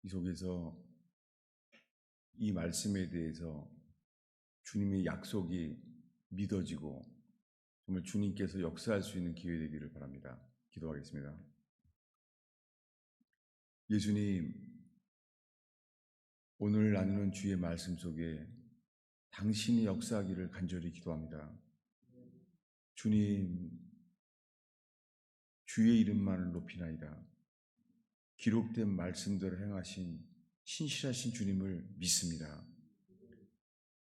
이 속에서 이 말씀에 대해서 주님의 약속이 믿어지고 정말 주님께서 역사할 수 있는 기회 되기를 바랍니다. 기도하겠습니다. 예수님, 오늘 나누는 주의 말씀 속에 당신이 역사하기를 간절히 기도합니다. 주님, 주의 이름만을 높이나이다. 기록된 말씀대로 행하신 신실하신 주님을 믿습니다.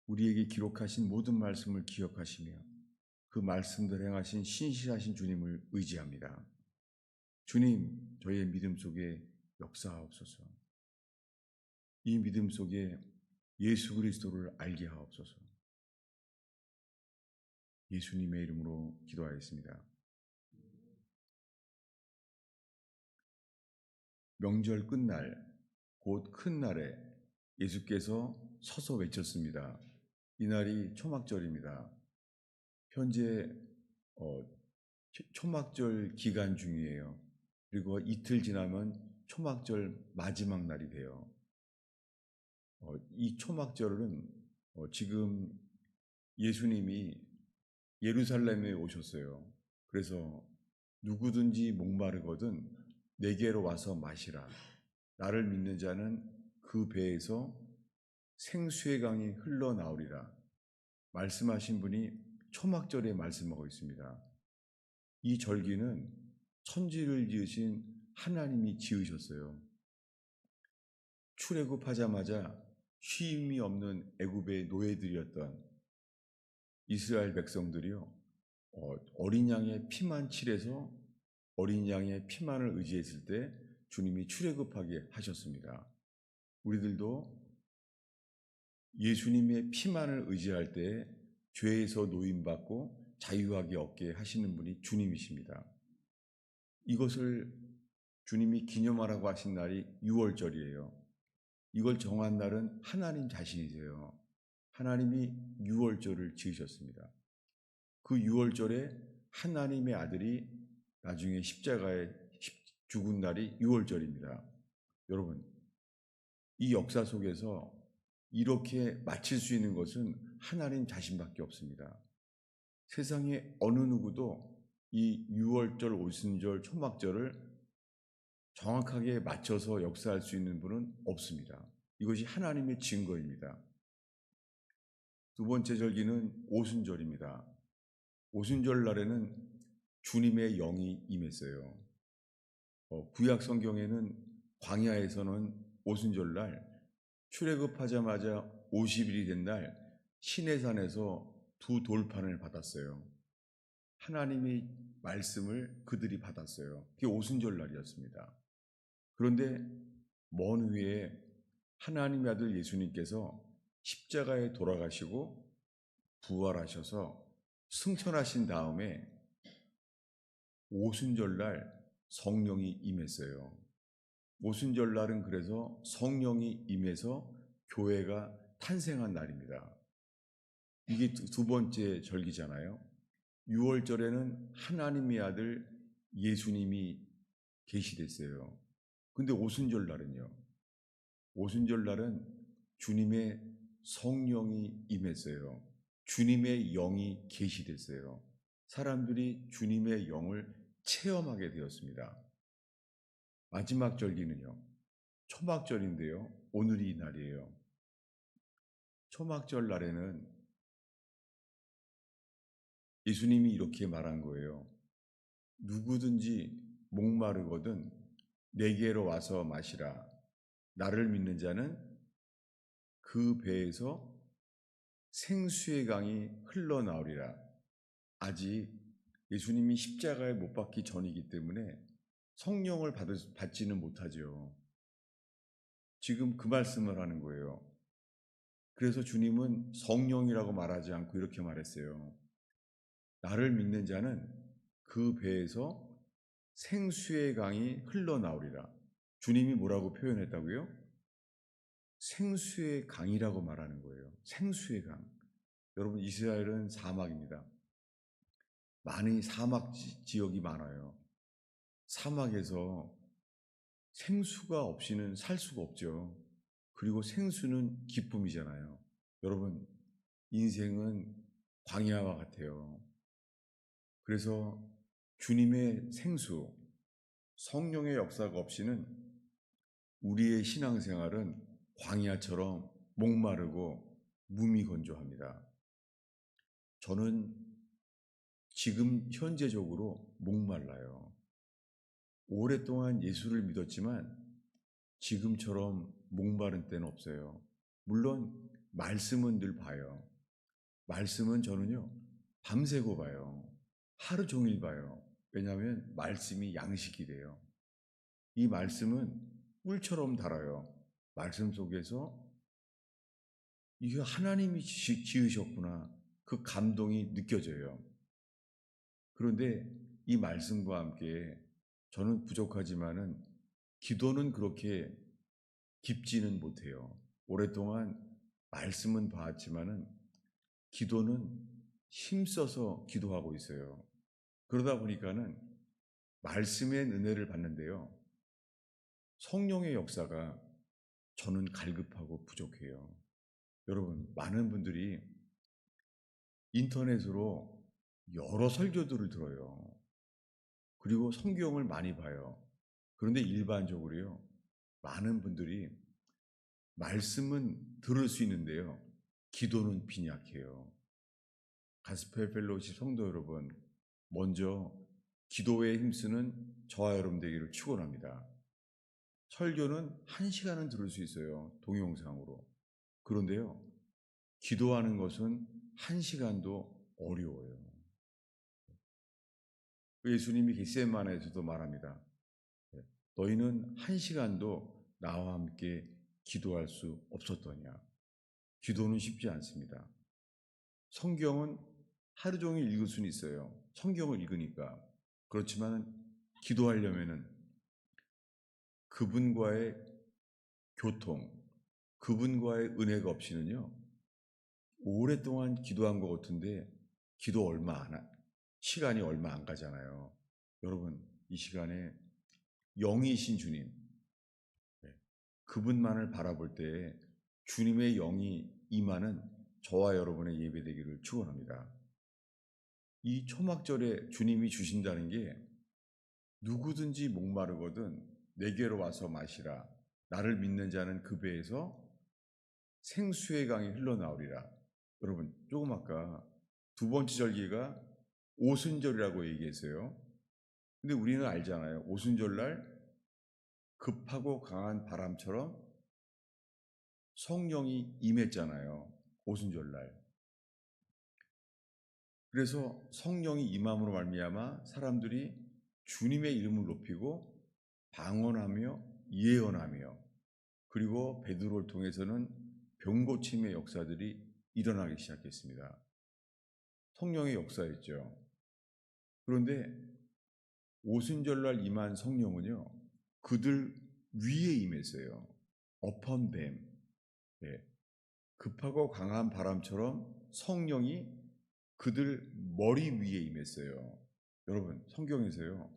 우리에게 기록하신 모든 말씀을 기억하시며 그 말씀대로 행하신 신실하신 주님을 의지합니다. 주님, 저희의 믿음 속에 역사하옵소서. 이 믿음 속에 예수 그리스도를 알게 하옵소서. 예수님의 이름으로 기도하겠습니다. 명절 끝날, 곧 큰 날에 예수께서 서서 외쳤습니다. 이날이 초막절입니다. 현재 초막절 기간 중이에요. 그리고 이틀 지나면 초막절 마지막 날이 돼요. 이 초막절은 지금 예수님이 예루살렘에 오셨어요. 그래서 누구든지 목마르거든 내게로 와서 마시라. 나를 믿는 자는 그 배에서 생수의 강이 흘러나오리라. 말씀하신 분이 초막절에 말씀하고 있습니다. 이 절기는 천지를 지으신 하나님이 지으셨어요. 출애굽하자마자 쉼이 없는 애굽의 노예들이었던 이스라엘 백성들이요, 어린 양의 피만 칠해서 어린 양의 피만을 의지했을 때 주님이 출애굽하게 하셨습니다. 우리들도 예수님의 피만을 의지할 때 죄에서 노임받고 자유하게 얻게 하시는 분이 주님이십니다. 이것을 주님이 기념하라고 하신 날이 6월절이에요. 이걸 정한 날은 하나님 자신이세요. 하나님이 6월절을 지으셨습니다. 그 6월절에 하나님의 아들이 나중에 십자가에 죽은 날이 6월절입니다. 여러분, 이 역사 속에서 이렇게 마칠 수 있는 것은 하나님 자신밖에 없습니다. 세상에 어느 누구도 이 6월절, 오순절, 초막절을 정확하게 맞춰서 역사할 수 있는 분은 없습니다. 이것이 하나님의 증거입니다. 두 번째 절기는 오순절입니다. 오순절 날에는 주님의 영이 임했어요. 구약 성경에는 광야에서는 오순절 날 출애굽하자마자 50일이 된 날 시내산에서 두 돌판을 받았어요. 하나님의 말씀을 그들이 받았어요. 그게 오순절 날이었습니다. 그런데 먼 후에 하나님의 아들 예수님께서 십자가에 돌아가시고 부활하셔서 승천하신 다음에 오순절날 성령이 임했어요. 오순절날은 그래서 성령이 임해서 교회가 탄생한 날입니다. 이게 두 번째 절기잖아요. 6월절에는 하나님의 아들 예수님이 계시됐어요. 근데 오순절날은요. 오순절날은 주님의 성령이 임했어요. 주님의 영이 계시됐어요. 사람들이 주님의 영을 체험하게 되었습니다. 마지막 절기는요. 초막절인데요. 오늘이 이 날이에요. 초막절 날에는 예수님이 이렇게 말한 거예요. 누구든지 목마르거든 내게로 와서 마시라. 나를 믿는 자는 그 배에서 생수의 강이 흘러나오리라. 아직 예수님이 십자가에 못 박기 전이기 때문에 성령을 받지는 못하죠. 지금 그 말씀을 하는 거예요. 그래서 주님은 성령이라고 말하지 않고 이렇게 말했어요. 나를 믿는 자는 그 배에서 생수의 강이 흘러나오리라. 주님이 뭐라고 표현했다고요? 생수의 강이라고 말하는 거예요. 생수의 강. 여러분, 이스라엘은 사막입니다. 많이 사막 지역이 많아요. 사막에서 생수가 없이는 살 수가 없죠. 그리고 생수는 기쁨이잖아요. 여러분, 인생은 광야와 같아요. 그래서 주님의 생수, 성령의 역사가 없이는 우리의 신앙생활은 광야처럼 목마르고 무미건조합니다. 저는 지금 현재적으로 목말라요. 오랫동안 예수를 믿었지만 지금처럼 목마른 때는 없어요. 물론 말씀은 늘 봐요. 말씀은 저는요, 밤새고 봐요. 하루 종일 봐요. 왜냐하면 말씀이 양식이 돼요. 이 말씀은 꿀처럼 달아요. 말씀 속에서 이게 하나님이 지으셨구나. 그 감동이 느껴져요. 그런데 이 말씀과 함께 저는 부족하지만은 기도는 그렇게 깊지는 못해요. 오랫동안 말씀은 봐왔지만은 기도는 힘써서 기도하고 있어요. 그러다 보니까는 말씀의 은혜를 받는데요. 성령의 역사가 저는 갈급하고 부족해요. 여러분, 많은 분들이 인터넷으로 여러 설교들을 들어요. 그리고 성경을 많이 봐요. 그런데 일반적으로요, 많은 분들이 말씀은 들을 수 있는데요, 기도는 빈약해요. 가스펠 펠로우십 성도 여러분, 먼저 기도에 힘쓰는 저와 여러분 되기를 축원합니다. 설교는 1시간은 들을 수 있어요, 동영상으로. 그런데요, 기도하는 것은 1시간도 어려워요. 예수님이 겟세마네에서도 말합니다. 너희는 1시간도 나와 함께 기도할 수 없었더냐. 기도는 쉽지 않습니다. 성경은 하루 종일 읽을 수는 있어요. 성경을 읽으니까. 그렇지만 기도하려면은 그분과의 교통, 그분과의 은혜가 없이는요, 오랫동안 기도한 것 같은데 기도 시간이 얼마 안 가잖아요. 여러분, 이 시간에 영이신 주님, 그분만을 바라볼 때 주님의 영이 임하는 저와 여러분의 예배되기를 축원합니다. 이 초막절에 주님이 주신다는 게 누구든지 목마르거든 내게로 와서 마시라. 나를 믿는 자는 그 배에서 생수의 강이 흘러나오리라. 여러분, 조금 아까 두 번째 절기가 오순절이라고 얘기했어요. 근데 우리는 알잖아요. 오순절날 급하고 강한 바람처럼 성령이 임했잖아요. 오순절날. 그래서 성령이 임함으로 말미암아 사람들이 주님의 이름을 높이고 방언하며 예언하며, 그리고 베드로를 통해서는 병고침의 역사들이 일어나기 시작했습니다. 성령의 역사였죠. 그런데 오순절날 임한 성령은요, 그들 위에 임했어요. upon them. 급하고 강한 바람처럼 성령이 그들 머리 위에 임했어요. 여러분, 성경에서요,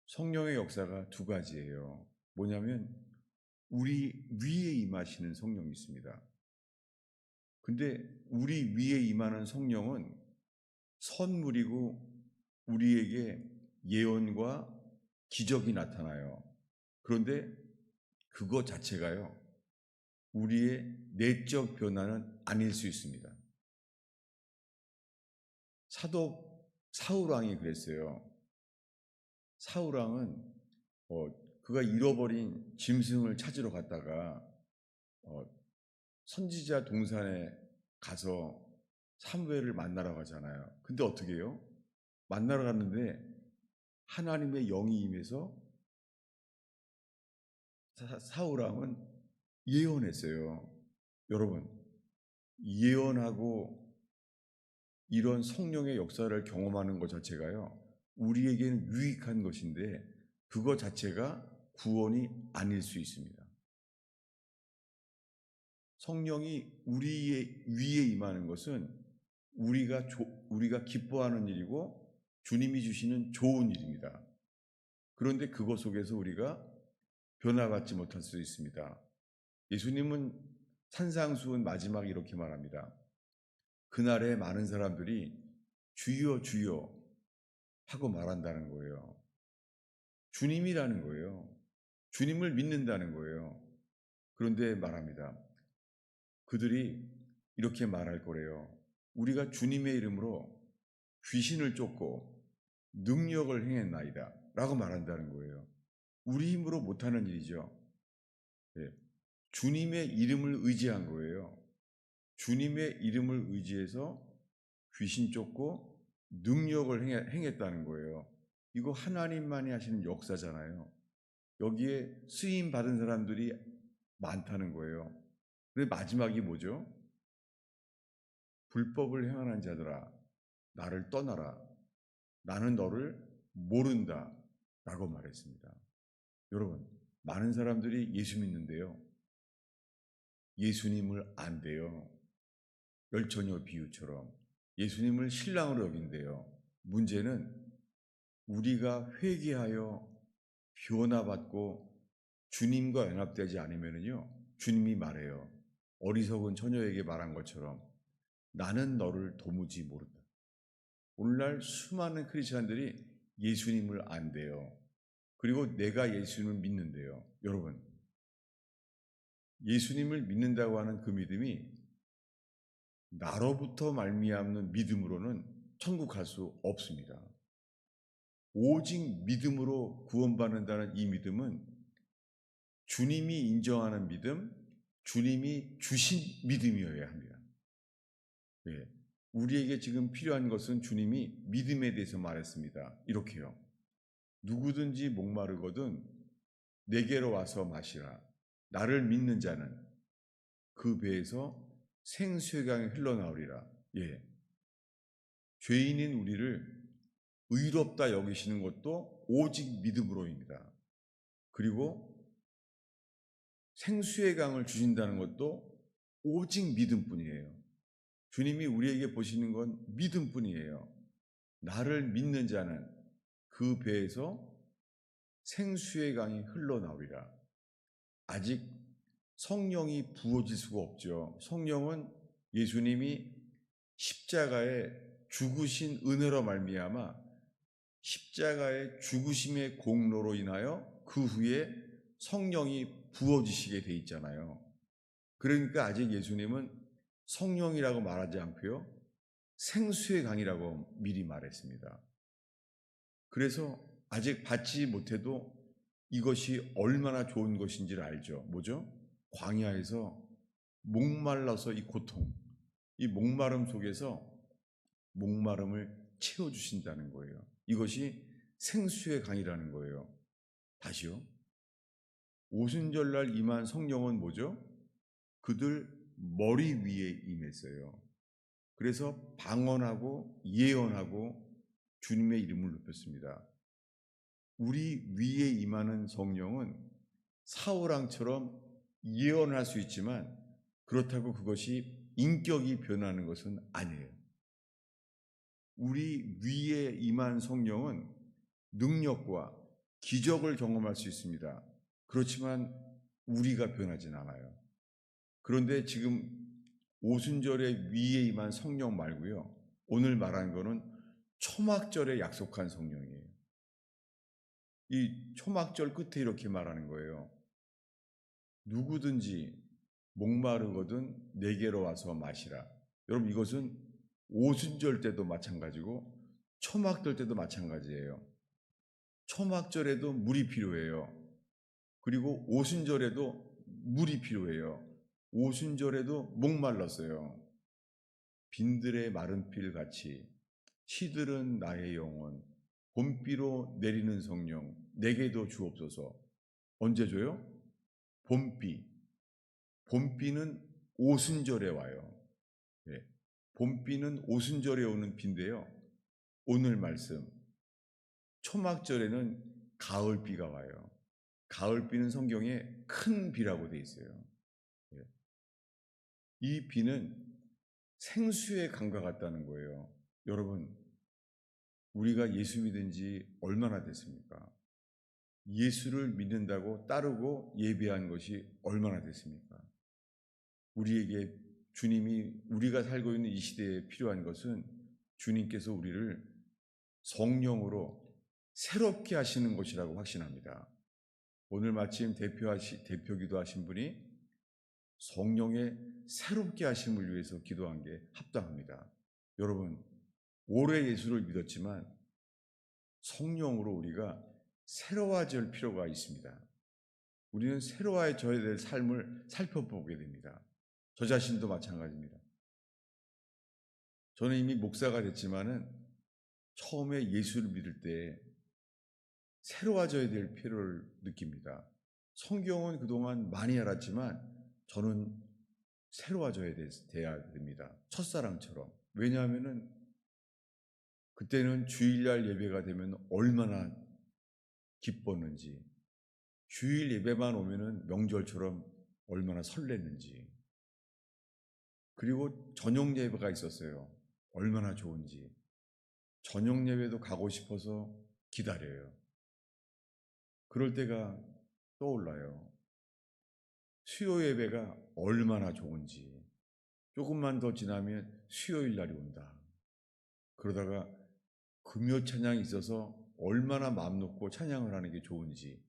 성령의 역사가 두 가지예요. 뭐냐면 우리 위에 임하시는 성령이 있습니다. 근데 우리 위에 임하는 성령은 선물이고 우리에게 예언과 기적이 나타나요. 그런데 그것 자체가요, 우리의 내적 변화는 아닐 수 있습니다. 사도 사울왕이 그랬어요. 사울왕은 그가 잃어버린 짐승을 찾으러 갔다가 선지자 동산에 가서 사무엘을 만나러 가잖아요. 근데 어떻게 해요? 만나러 갔는데 하나님의 영이 임해서 사울왕은 예언했어요. 여러분, 예언하고 이런 성령의 역사를 경험하는 것 자체가요, 우리에게는 유익한 것인데 그것 자체가 구원이 아닐 수 있습니다. 성령이 우리의 위에 임하는 것은 우리가 기뻐하는 일이고 주님이 주시는 좋은 일입니다. 그런데 그것 속에서 우리가 변화받지 못할 수 있습니다. 예수님은 산상수훈 마지막에 이렇게 말합니다. 그날에 많은 사람들이 주여 주여 하고 말한다는 거예요. 주님이라는 거예요. 주님을 믿는다는 거예요. 그런데 말합니다. 그들이 이렇게 말할 거래요. 우리가 주님의 이름으로 귀신을 쫓고 능력을 행했나이다 라고 말한다는 거예요. 우리 힘으로 못하는 일이죠. 예. 주님의 이름을 의지한 거예요. 주님의 이름을 의지해서 귀신 쫓고 능력을 행했다는 거예요. 이거 하나님만이 하시는 역사잖아요. 여기에 쓰임 받은 사람들이 많다는 거예요. 근데 마지막이 뭐죠? 불법을 행하는 자들아, 나를 떠나라. 나는 너를 모른다. 라고 말했습니다. 여러분, 많은 사람들이 예수 믿는데요. 예수님을 안돼요. 열처녀 비유처럼 예수님을 신랑으로 여긴대요. 문제는 우리가 회개하여 변화받고 주님과 연합되지 않으면요, 주님이 말해요. 어리석은 처녀에게 말한 것처럼 나는 너를 도무지 모른다. 오늘날 수많은 크리스찬들이 예수님을 안돼요. 그리고 내가 예수님을 믿는데요. 여러분, 예수님을 믿는다고 하는 그 믿음이 나로부터 말미암는 믿음으로는 천국 갈 수 없습니다. 오직 믿음으로 구원받는다는 이 믿음은 주님이 인정하는 믿음, 주님이 주신 믿음이어야 합니다. 예, 우리에게 지금 필요한 것은 주님이 믿음에 대해서 말했습니다. 이렇게요. 누구든지 목마르거든 내게로 와서 마시라. 나를 믿는 자는 그 배에서 생수의 강이 흘러나오리라. 예, 죄인인 우리를 의롭다 여기시는 것도 오직 믿음으로입니다. 그리고 생수의 강을 주신다는 것도 오직 믿음뿐이에요. 주님이 우리에게 보시는 건 믿음뿐이에요. 나를 믿는 자는 그 배에서 생수의 강이 흘러나오리라. 아직 성령이 부어질 수가 없죠. 성령은 예수님이 십자가에 죽으신 은혜로 말미암아 십자가의 죽으심의 공로로 인하여 그 후에 성령이 부어지시게 돼 있잖아요. 그러니까 아직 예수님은 성령이라고 말하지 않고요, 생수의 강이라고 미리 말했습니다. 그래서 아직 받지 못해도 이것이 얼마나 좋은 것인지를 알죠. 뭐죠? 광야에서 목말라서 이 고통, 이 목마름 속에서 목마름을 채워주신다는 거예요. 이것이 생수의 강이라는 거예요. 다시요. 오순절날 임한 성령은 뭐죠? 그들 머리 위에 임했어요. 그래서 방언하고 예언하고 주님의 이름을 높였습니다. 우리 위에 임하는 성령은 사울왕처럼 예언할 수 있지만 그렇다고 그것이 인격이 변하는 것은 아니에요. 우리 위에 임한 성령은 능력과 기적을 경험할 수 있습니다. 그렇지만 우리가 변하진 않아요. 그런데 지금 오순절에 위에 임한 성령 말고요, 오늘 말한 거는 초막절에 약속한 성령이에요. 이 초막절 끝에 이렇게 말하는 거예요. 누구든지 목마르거든 내게로 와서 마시라. 여러분, 이것은 오순절 때도 마찬가지고 초막절 때도 마찬가지예요. 초막절에도 물이 필요해요. 그리고 오순절에도 물이 필요해요. 오순절에도 목말랐어요. 빈들의 마른 필 같이 시들은 나의 영혼, 봄비로 내리는 성령 내게도 주옵소서. 언제 줘요? 봄비. 봄비는 오순절에 와요. 네. 봄비는 오순절에 오는 비인데요. 오늘 말씀 초막절에는 가을비가 와요. 가을비는 성경에 큰 비라고 돼 있어요. 네. 이 비는 생수의 강과 같다는 거예요. 여러분, 우리가 예수 믿은 지 얼마나 됐습니까? 예수를 믿는다고 따르고 예배한 것이 얼마나 됐습니까? 우리에게 주님이 우리가 살고 있는 이 시대에 필요한 것은 주님께서 우리를 성령으로 새롭게 하시는 것이라고 확신합니다. 오늘 마침 대표기도 하신 분이 성령의 새롭게 하심을 위해서 기도한 게 합당합니다. 여러분, 오래 예수를 믿었지만 성령으로 우리가 새로워질 필요가 있습니다. 우리는 새로워져야 될 삶을 살펴보게 됩니다. 저 자신도 마찬가지입니다. 저는 이미 목사가 됐지만은 처음에 예수를 믿을 때 새로워져야 될 필요를 느낍니다. 성경은 그동안 많이 알았지만 저는 새로워져야 돼야 됩니다. 첫사랑처럼. 왜냐하면은 그때는 주일날 예배가 되면 얼마나 기뻤는지, 주일 예배만 오면은 명절처럼 얼마나 설렜는지, 그리고 저녁 예배가 있었어요. 얼마나 좋은지. 저녁 예배도 가고 싶어서 기다려요. 그럴 때가 떠올라요. 수요 예배가 얼마나 좋은지. 조금만 더 지나면 수요일 날이 온다. 그러다가 금요 찬양이 있어서 얼마나 마음 놓고 찬양을 하는 게 좋은지.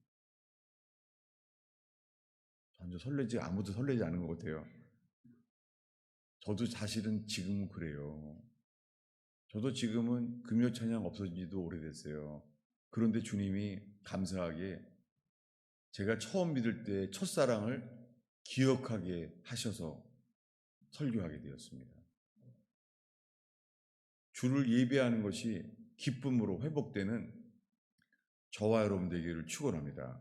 전혀 아무도 설레지 않은 것 같아요. 저도 사실은 지금은 그래요. 저도 지금은 금요 찬양 없어진 지도 오래됐어요. 그런데 주님이 감사하게 제가 처음 믿을 때 첫사랑을 기억하게 하셔서 설교하게 되었습니다. 주를 예배하는 것이 기쁨으로 회복되는 저와 여러분 되기를 축원합니다.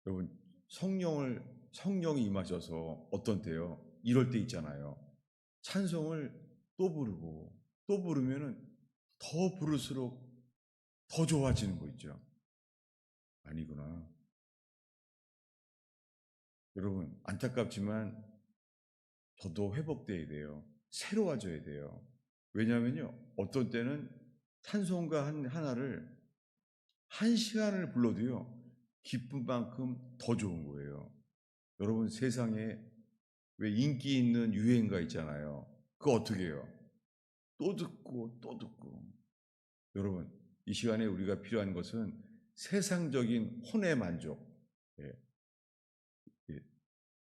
여러분, 성령이 임하셔서 어떤 때요? 이럴 때 있잖아요. 찬송을 또 부르고 또 부르면은 더 부를수록 더 좋아지는 거 있죠. 아니구나. 여러분, 안타깝지만 저도 회복돼야 돼요. 새로워져야 돼요. 왜냐하면요, 어떤 때는 찬송가 하나를 1시간을 불러도요, 기쁜 만큼 더 좋은 거예요. 여러분, 세상에 왜 인기 있는 유행가 있잖아요. 그거 어떻게 해요? 또 듣고 또 듣고. 여러분, 이 시간에 우리가 필요한 것은 세상적인 혼의 만족. 예, 예.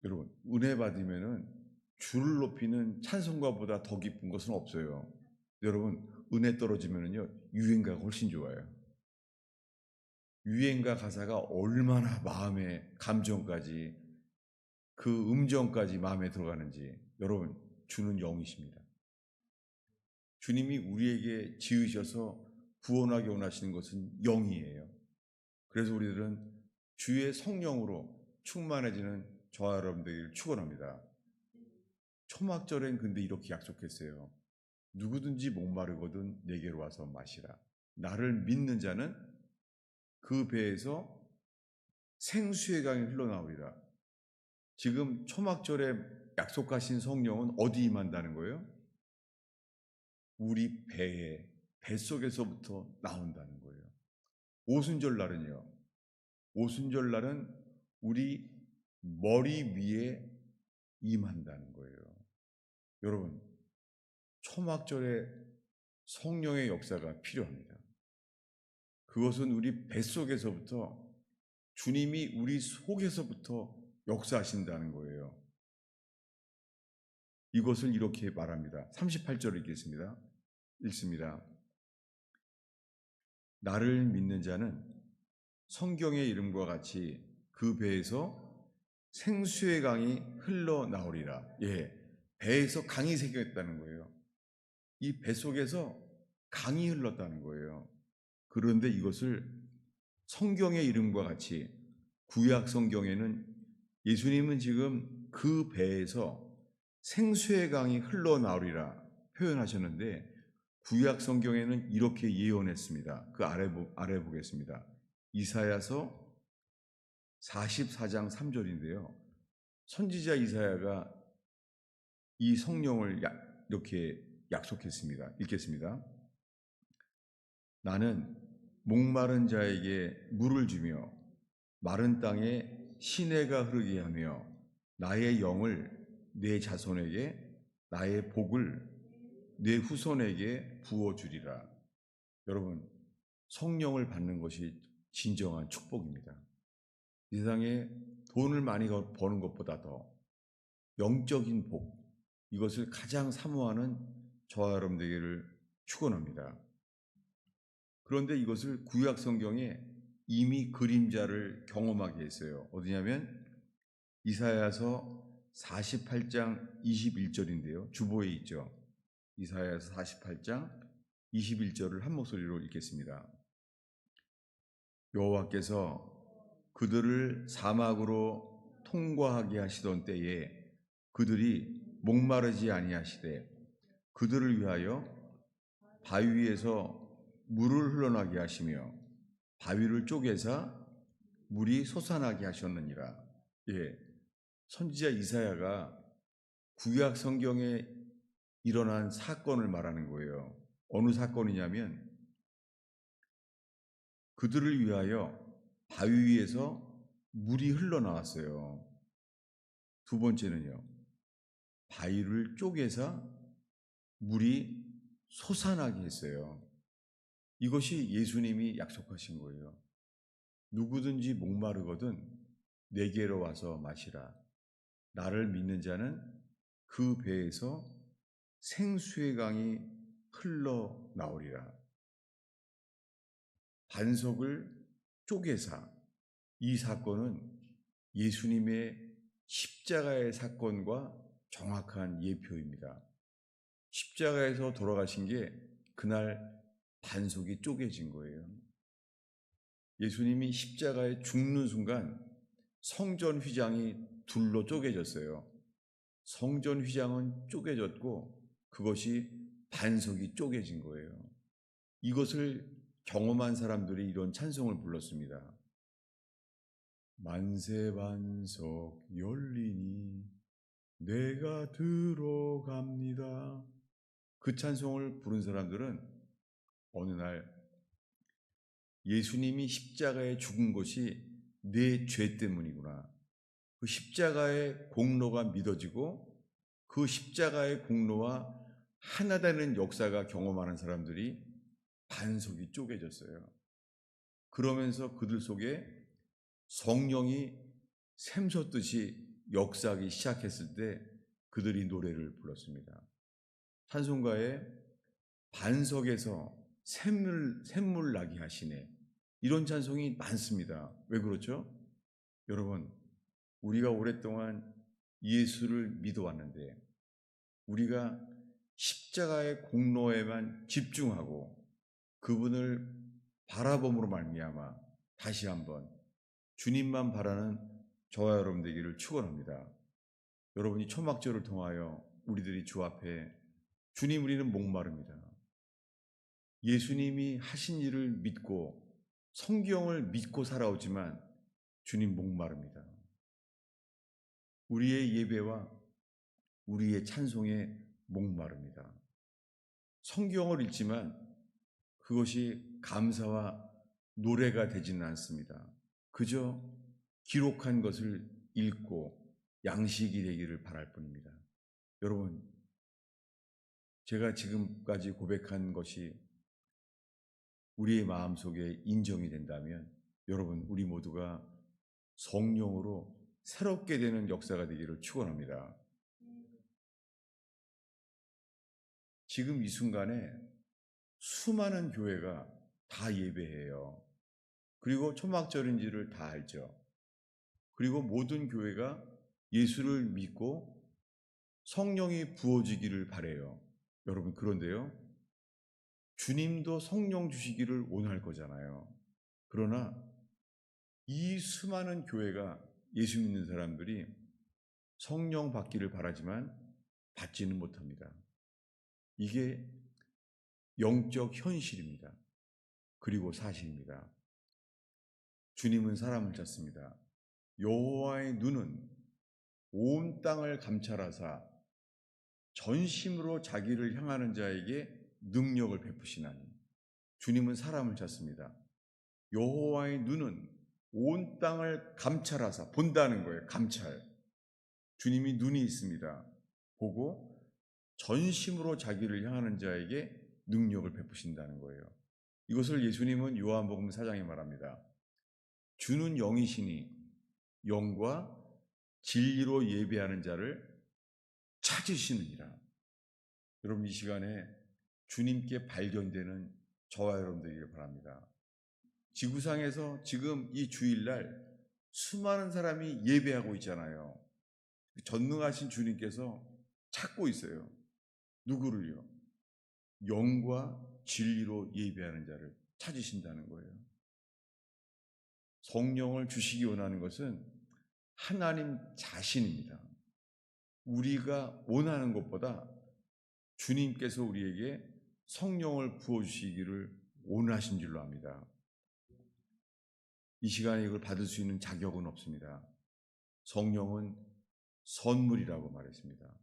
여러분, 은혜 받으면은 주를 높이는 찬송가보다 더 기쁜 것은 없어요. 여러분, 은혜 떨어지면은요, 유행가가 훨씬 좋아요. 유행가 가사가 얼마나 마음의 감정까지, 그 음정까지 마음에 들어가는지. 여러분, 주는 영이십니다. 주님이 우리에게 지으셔서 구원하게 원하시는 것은 영이에요. 그래서 우리들은 주의 성령으로 충만해지는 저와 여러분들을 축원합니다. 초막절엔 근데 이렇게 약속했어요. 누구든지 목마르거든 내게로 와서 마시라. 나를 믿는 자는 그 배에서 생수의 강이 흘러나오리라. 지금 초막절에 약속하신 성령은 어디 임한다는 거예요? 우리 뱃속에서부터 나온다는 거예요. 오순절 날은요. 오순절 날은 우리 머리 위에 임한다는 거예요. 여러분, 초막절에 성령의 역사가 필요합니다. 그것은 우리 뱃속에서부터 주님이 우리 속에서부터 역사하신다는 거예요. 이것을 이렇게 말합니다. 38절을 읽습니다. 나를 믿는 자는 성경의 이름과 같이 그 배에서 생수의 강이 흘러나오리라. 예, 배에서 강이 생겼다는 거예요. 이 뱃속에서 강이 흘렀다는 거예요. 그런데 이것을 성경의 이름과 같이 구약 성경에는 예수님은 지금 그 배에서 생수의 강이 흘러나오리라 표현하셨는데 구약 성경에는 이렇게 예언했습니다. 그 아래 보겠습니다. 이사야서 44장 3절인데요. 선지자 이사야가 이 성령을 이렇게 약속했습니다. 읽겠습니다. 나는 목마른 자에게 물을 주며 마른 땅에 시내가 흐르게 하며 나의 영을 내 자손에게 나의 복을 내 후손에게 부어주리라. 여러분, 성령을 받는 것이 진정한 축복입니다. 이 세상에 돈을 많이 버는 것보다 더 영적인 복, 이것을 가장 사모하는 저와 여러분 되기를 축원합니다. 그런데 이것을 구약 성경에 이미 그림자를 경험하게 했어요. 어디냐면 이사야서 48장 21절인데요. 주보에 있죠. 이사야서 48장 21절을 한 목소리로 읽겠습니다. 여호와께서 그들을 사막으로 통과하게 하시던 때에 그들이 목마르지 아니하시되 그들을 위하여 바위 위에서 물을 흘러나게 하시며 바위를 쪼개사 물이 솟아나게 하셨느니라. 예, 선지자 이사야가 구약 성경에 일어난 사건을 말하는 거예요. 어느 사건이냐면 그들을 위하여 바위 위에서 물이 흘러나왔어요. 두 번째는요, 바위를 쪼개서 물이 솟아나게 했어요. 이것이 예수님이 약속하신 거예요. 누구든지 목마르거든 내게로 와서 마시라. 나를 믿는 자는 그 배에서 생수의 강이 흘러나오리라. 반석을 쪼개사, 이 사건은 예수님의 십자가의 사건과 정확한 예표입니다. 십자가에서 돌아가신 게 그날 반석이 쪼개진 거예요. 예수님이 십자가에 죽는 순간 성전 휘장이 둘로 쪼개졌어요. 성전 휘장은 쪼개졌고 그것이 반석이 쪼개진 거예요. 이것을 경험한 사람들이 이런 찬송을 불렀습니다. 만세 반석 열리니 내가 들어갑니다. 그 찬송을 부른 사람들은 어느 날 예수님이 십자가에 죽은 것이 내 죄 때문이구나. 그 십자가의 공로가 믿어지고 그 십자가의 공로와 하나 되는 역사가 경험하는 사람들이 반석이 쪼개졌어요. 그러면서 그들 속에 성령이 샘솟듯이 역사하기 시작했을 때 그들이 노래를 불렀습니다. 찬송가에 반석에서 샘물 나게 하시네, 이런 찬송이 많습니다. 왜 그렇죠? 여러분, 우리가 오랫동안 예수를 믿어왔는데 우리가 십자가의 공로에만 집중하고 그분을 바라봄으로 말미암아 다시 한번 주님만 바라는 저와 여러분 되기를 축원합니다. 여러분이 초막절을 통하여 우리들이 주 앞에 주님, 우리는 목마릅니다. 예수님이 하신 일을 믿고 성경을 믿고 살아오지만 주님 목마릅니다. 우리의 예배와 우리의 찬송에 목마릅니다. 성경을 읽지만 그것이 감사와 노래가 되지는 않습니다. 그저 기록한 것을 읽고 양식이 되기를 바랄 뿐입니다. 여러분, 제가 지금까지 고백한 것이 우리의 마음속에 인정이 된다면 여러분, 우리 모두가 성령으로 새롭게 되는 역사가 되기를 축원합니다. 지금 이 순간에 수많은 교회가 다 예배해요. 그리고 초막절인지를 다 알죠. 그리고 모든 교회가 예수를 믿고 성령이 부어지기를 바래요. 여러분, 그런데요, 주님도 성령 주시기를 원할 거잖아요. 그러나 이 수많은 교회가 예수 믿는 사람들이 성령 받기를 바라지만 받지는 못합니다. 이게 영적 현실입니다. 그리고 사실입니다. 주님은 사람을 찾습니다. 여호와의 눈은 온 땅을 감찰하사 전심으로 자기를 향하는 자에게 능력을 베푸시나니. 주님은 사람을 찾습니다. 여호와의 눈은 온 땅을 감찰하사 본다는 거예요. 감찰. 주님이 눈이 있습니다. 보고 전심으로 자기를 향하는 자에게 능력을 베푸신다는 거예요. 이것을 예수님은 요한복음 4장에 말합니다. 주는 영이시니 영과 진리로 예배하는 자를 찾으시느니라. 여러분, 이 시간에 주님께 발견되는 저와 여러분들에게 바랍니다. 지구상에서 지금 이 주일날 수많은 사람이 예배하고 있잖아요. 전능하신 주님께서 찾고 있어요. 누구를요? 영과 진리로 예배하는 자를 찾으신다는 거예요. 성령을 주시기 원하는 것은 하나님 자신입니다. 우리가 원하는 것보다 주님께서 우리에게 성령을 부어주시기를 원하신 줄로 압니다. 이 시간에 이걸 받을 수 있는 자격은 없습니다. 성령은 선물이라고 말했습니다.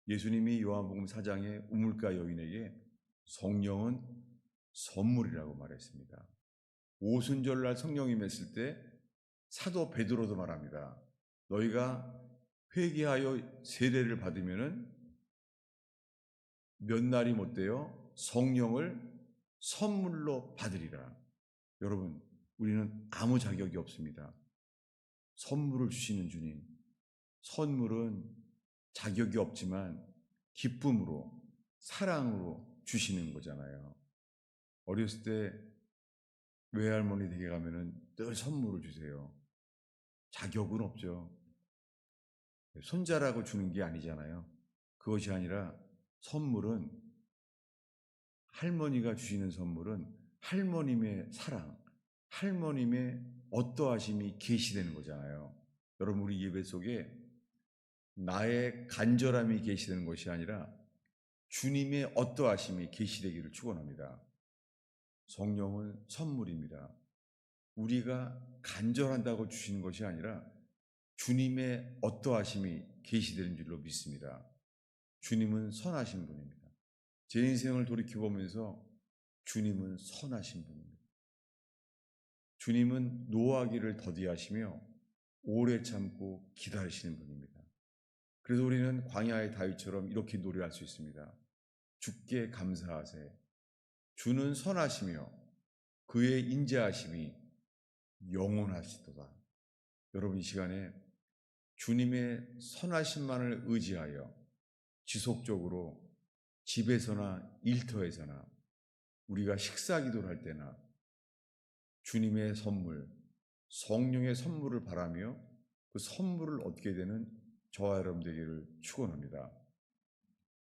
예수님이 요한복음 4장의 우물가 여인에게 성령은 선물이라고 말했습니다. 오순절날 성령이 맺을 때 사도 베드로도 말합니다. 너희가 회개하여 세례를 받으면은 몇 날이 못 되어 성령을 선물로 받으리라. 여러분, 우리는 아무 자격이 없습니다. 선물을 주시는 주님. 선물은 자격이 없지만 기쁨으로, 사랑으로 주시는 거잖아요. 어렸을 때 외할머니 댁에 가면은 늘 선물을 주세요. 자격은 없죠. 손자라고 주는 게 아니잖아요. 그것이 아니라 선물은, 할머니가 주시는 선물은 할머님의 사랑, 할머님의 어떠하심이 계시되는 거잖아요. 여러분, 우리 예배 속에 나의 간절함이 계시되는 것이 아니라 주님의 어떠하심이 계시되기를 축원합니다. 성령은 선물입니다. 우리가 간절한다고 주시는 것이 아니라 주님의 어떠하심이 계시되는 줄로 믿습니다. 주님은 선하신 분입니다. 제 인생을 돌이켜보면서 주님은 선하신 분입니다. 주님은 노하기를 더디하시며 오래 참고 기다리시는 분입니다. 그래서 우리는 광야의 다윗처럼 이렇게 노래할 수 있습니다. 주께 감사하세. 주는 선하시며 그의 인자하심이 영원하시도다. 여러분, 이 시간에 주님의 선하심만을 의지하여 지속적으로 집에서나 일터에서나 우리가 식사기도를 할 때나 주님의 선물, 성령의 선물을 바라며 그 선물을 얻게 되는 저와 여러분 되기를 축원합니다.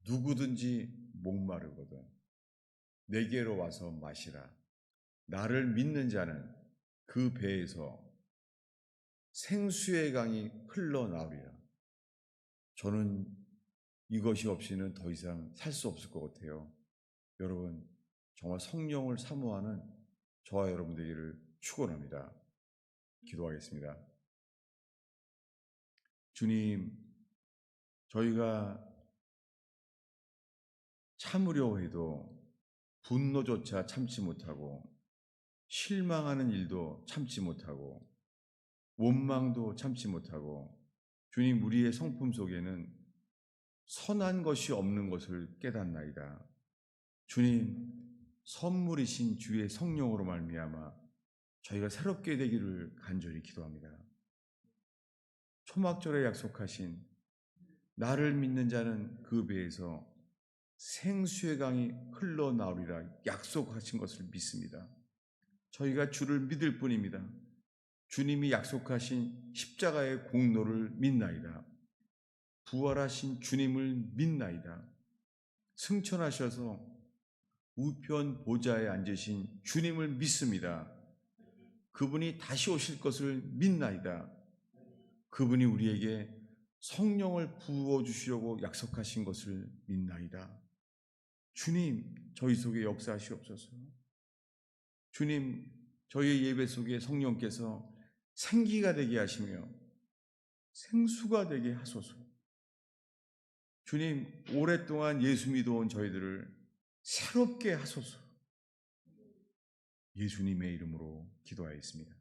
누구든지 목마르거든 내게로 와서 마시라. 나를 믿는 자는 그 배에서 생수의 강이 흘러나오리라. 저는 이것이 없이는 더 이상 살 수 없을 것 같아요. 여러분, 정말 성령을 사모하는 저와 여러분 되기를 축원합니다. 기도하겠습니다. 주님, 저희가 참으려 해도 분노조차 참지 못하고 실망하는 일도 참지 못하고 원망도 참지 못하고, 주님, 우리의 성품 속에는 선한 것이 없는 것을 깨닫나이다. 주님, 선물이신 주의 성령으로 말미암아 저희가 새롭게 되기를 간절히 기도합니다. 초막절에 약속하신 나를 믿는 자는 그 배에서 생수의 강이 흘러나오리라 약속하신 것을 믿습니다. 저희가 주를 믿을 뿐입니다. 주님이 약속하신 십자가의 공로를 믿나이다. 부활하신 주님을 믿나이다. 승천하셔서 우편 보좌에 앉으신 주님을 믿습니다. 그분이 다시 오실 것을 믿나이다. 그분이 우리에게 성령을 부어주시려고 약속하신 것을 믿나이다. 주님, 저희 속에 역사하시옵소서. 주님, 저희의 예배 속에 성령께서 생기가 되게 하시며 생수가 되게 하소서. 주님, 오랫동안 예수 믿어온 저희들을 새롭게 하소서. 예수님의 이름으로 기도하였습니다.